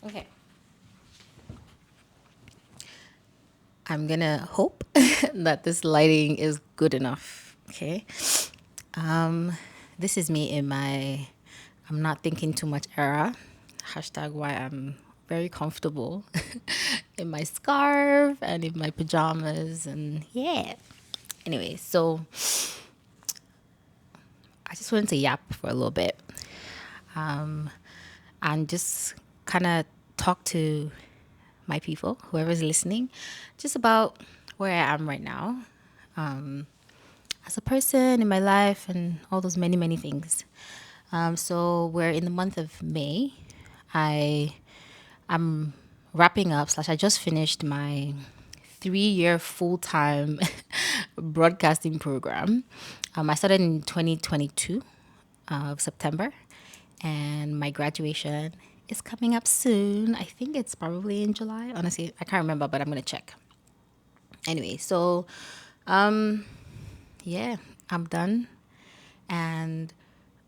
Okay. I'm gonna hope that this lighting is good enough. Okay. Um, this is me in my I'm not thinking too much era. Hashtag why I'm very comfortable in my scarf and in my pajamas and yeah. Anyway, so I just wanted to yap for a little bit. Um, and just kind of talk to my people, whoever's listening, just about where I am right now, um, as a person in my life, and all those many, many things. So we're in the month of May. I am wrapping up, slash, I just finished my 3 year full time broadcasting program. I started in 2022 of September, and my graduation is coming up soon. I think it's probably in July. Honestly, I can't remember, but I'm gonna check. Anyway, so yeah, I'm done. And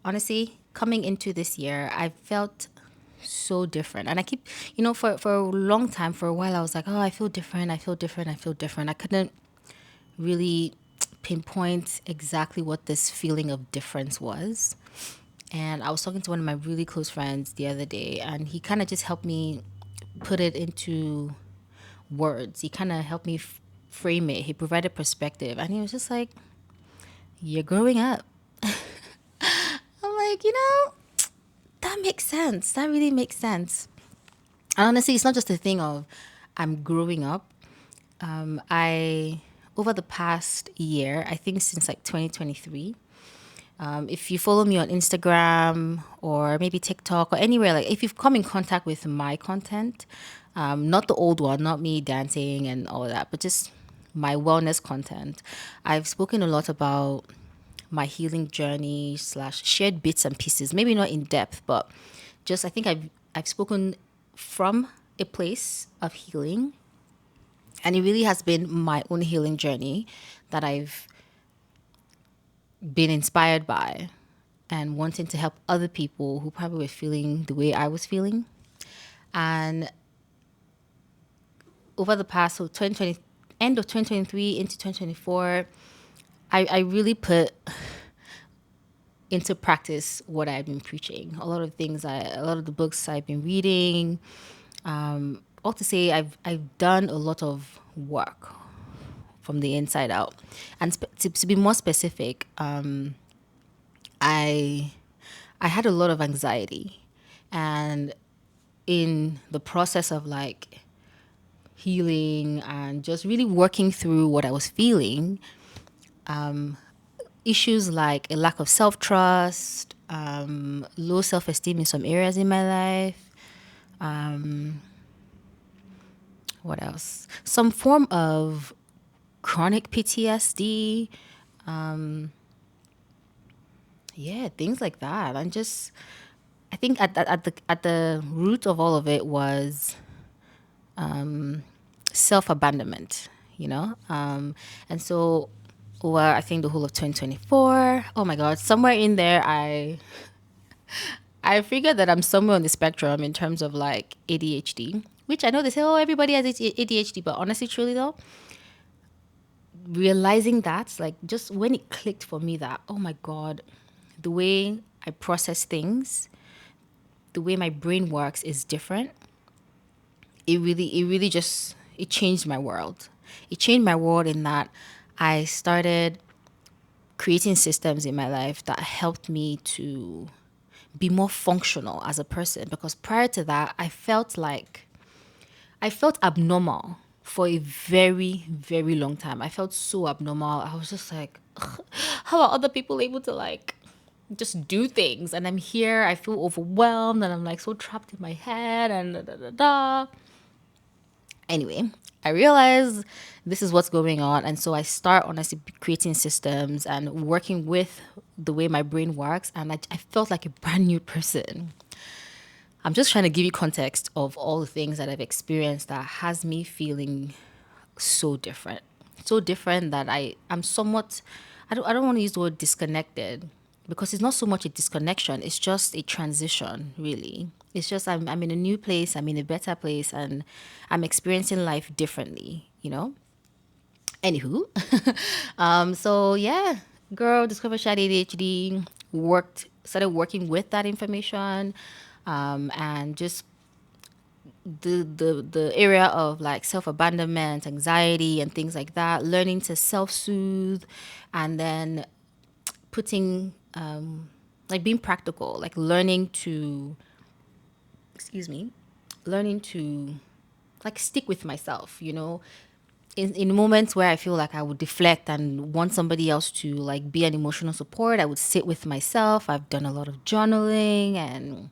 honestly, coming into this year, I felt so different. And I keep, for a long time, for a while, I was like, oh, I feel different. I feel different. I feel different. I couldn't really pinpoint exactly what this feeling of difference was. And I was talking to one of my really close friends the other day, and he kind of just helped me put it into words. He kind of helped me frame it. He provided perspective, and he was just like, "You're growing up." I'm like, that makes sense. That really makes sense. And honestly, it's not just a thing of I'm growing up. I over the past year, I think since like 2023. If you follow me on Instagram or maybe TikTok or anywhere, like if you've come in contact with my content, not the old one, not me dancing and all that, but just my wellness content, I've spoken a lot about my healing journey slash shared bits and pieces. Maybe not in depth, but just I think I've spoken from a place of healing, and it really has been my own healing journey that I've been inspired by and wanting to help other people who probably were feeling the way I was feeling. And over the past, so 2020, end of 2023 into 2024, I really put into practice what I've been preaching. A lot of the books I've been reading. All to say, I've done a lot of work from the inside out. And to be more specific, I I had a lot of anxiety, and in the process of like healing and just really working through what I was feeling, issues like a lack of self trust, low self esteem in some areas in my life. What else? Some form of chronic PTSD. Yeah, things like that. And just, I think at the root of all of it was self abandonment, and so over I think the whole of 2024. Oh my God, somewhere in there, I figured that I'm somewhere on the spectrum in terms of like ADHD, which I know they say, oh, everybody has ADHD, but honestly, truly though, realizing that, like, just when it clicked for me that, oh my God, the way I process things, the way my brain works is different. It really just, it changed my world. It changed my world in that I started creating systems in my life that helped me to be more functional as a person, because prior to that I felt abnormal for a very, very long time. I felt so abnormal. I was just like, "Ugh, how are other people able to like just do things? And I'm here, I feel overwhelmed, and I'm like so trapped in my head and da da da da." Anyway, I realize this is what's going on. And so I start honestly creating systems and working with the way my brain works. And I felt like a brand new person. I'm just trying to give you context of all the things that I've experienced that has me feeling so different. So different that I'm somewhat, I don't want to use the word disconnected, because it's not so much a disconnection, it's just a transition, really. It's just I'm in a new place, I'm in a better place, and I'm experiencing life differently, you know? Anywho, so yeah, girl, discovered she had ADHD, started working with that information, and just the area of like self abandonment, anxiety, and things like that. Learning to self soothe, and then putting like being practical, like excuse me, learning to like stick with myself, you know, in moments where I feel like I would deflect and want somebody else to like be an emotional support, I would sit with myself. I've done a lot of journaling and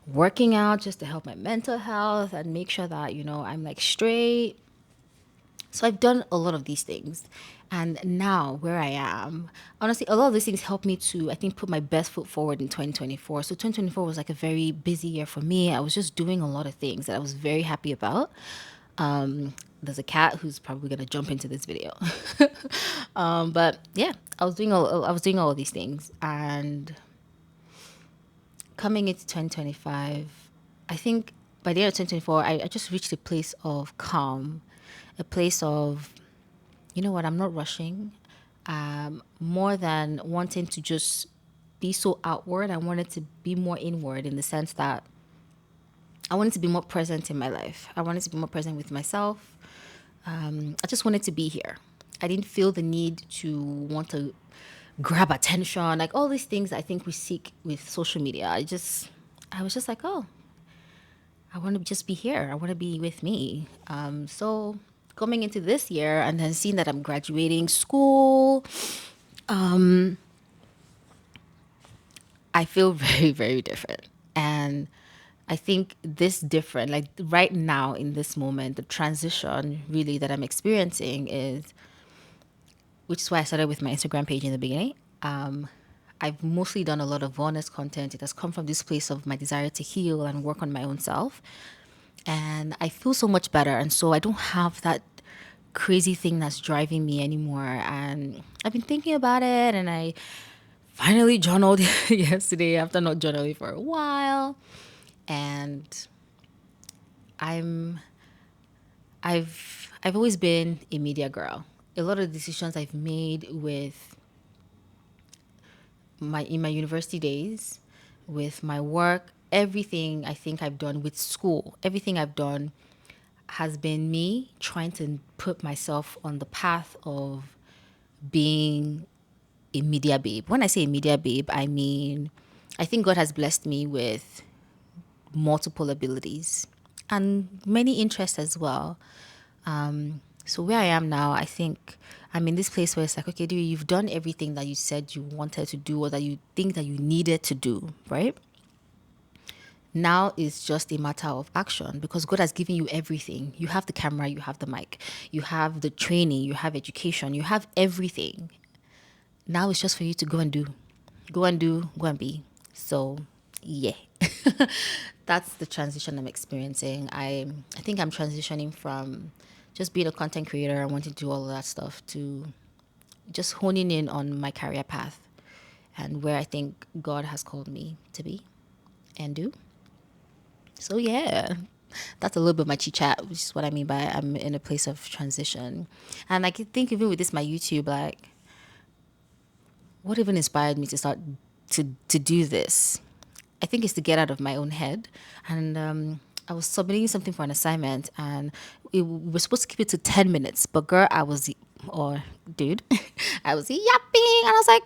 working out just to help my mental health and make sure that, you know, I'm like straight. So I've done a lot of these things. And now where I am, honestly, a lot of these things helped me to, I think, put my best foot forward in 2024. So 2024 was like a very busy year for me. I was just doing a lot of things that I was very happy about. There's a cat who's probably gonna jump into this video. But yeah, I was doing all of these things, and coming into 2025, I think by the end of 2024, I just reached a place of calm, a place of, you know what, I'm not rushing. More than wanting to just be so outward, I wanted to be more inward in the sense that I wanted to be more present in my life. I wanted to be more present with myself. I just wanted to be here. I didn't feel the need to want to grab attention, like all these things I think we seek with social media. I was just like, oh, I want to just be here. I want to be with me. So coming into this year and then seeing that I'm graduating school, I feel very, very different. And I think this different, like right now in this moment, the transition really that I'm experiencing is, which is why I started with my Instagram page in the beginning. I've mostly done a lot of honest content. It has come from this place of my desire to heal and work on my own self. And I feel so much better. And so I don't have that crazy thing that's driving me anymore. And I've been thinking about it, and I finally journaled yesterday after not journaling for a while. And I'm I've always been a media girl. A lot of decisions I've made with my in my university days, with my work, everything I think I've done with school, everything I've done has been me trying to put myself on the path of being a media babe. When I say a media babe, I mean I think God has blessed me with multiple abilities and many interests as well. So where I am now, I think I'm in this place where it's like, okay, dude, you've done everything that you said you wanted to do or that you think that you needed to do, right? Now it's just a matter of action because God has given you everything. You have the camera, you have the mic, you have the training, you have education, you have everything. Now it's just for you to go and do. Go and do, go and be. So, yeah. That's the transition I'm experiencing. I think I'm transitioning from just being a content creator and wanting to do all of that stuff to just honing in on my career path and where I think God has called me to be and do. So yeah, that's a little bit of my chit chat, which is what I mean by I'm in a place of transition. And I can think even with this my YouTube, like what even inspired me to start to do this? I think it's to get out of my own head. And I was submitting something for an assignment, and we were supposed to keep it to 10 minutes. But girl, or dude, I was yapping, and I was like,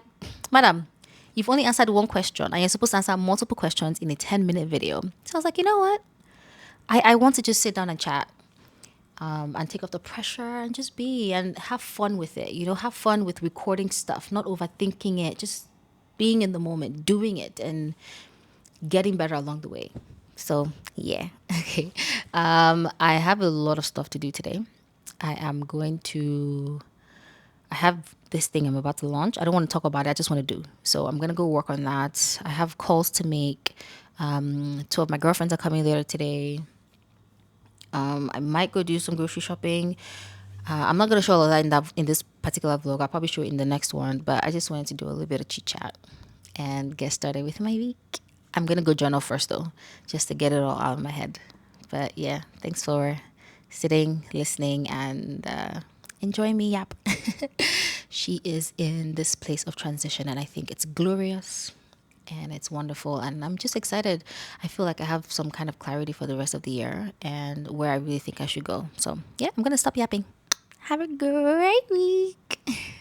"Madam, you've only answered one question, and you're supposed to answer multiple questions in a 10-minute video." So I was like, you know what? I want to just sit down and chat. And take off the pressure and just be and have fun with it. You know, have fun with recording stuff, not overthinking it, just being in the moment, doing it, and getting better along the way. So, yeah. Okay. I have a lot of stuff to do today. I have this thing I'm about to launch. I don't want to talk about it. I just want to do. So I'm going to go work on that. I have calls to make. Two of my girlfriends are coming later today. I might go do some grocery shopping. I'm not going to show all of that in this particular vlog. I'll probably show it in the next one. But I just wanted to do a little bit of chit chat and get started with my week. I'm gonna go journal first though, just to get it all out of my head. But yeah, thanks for sitting, listening, and enjoying me yap. She is in this place of transition, and I think it's glorious and it's wonderful. And I'm just excited. I feel like I have some kind of clarity for the rest of the year and where I really think I should go. So yeah, I'm gonna stop yapping. Have a great week.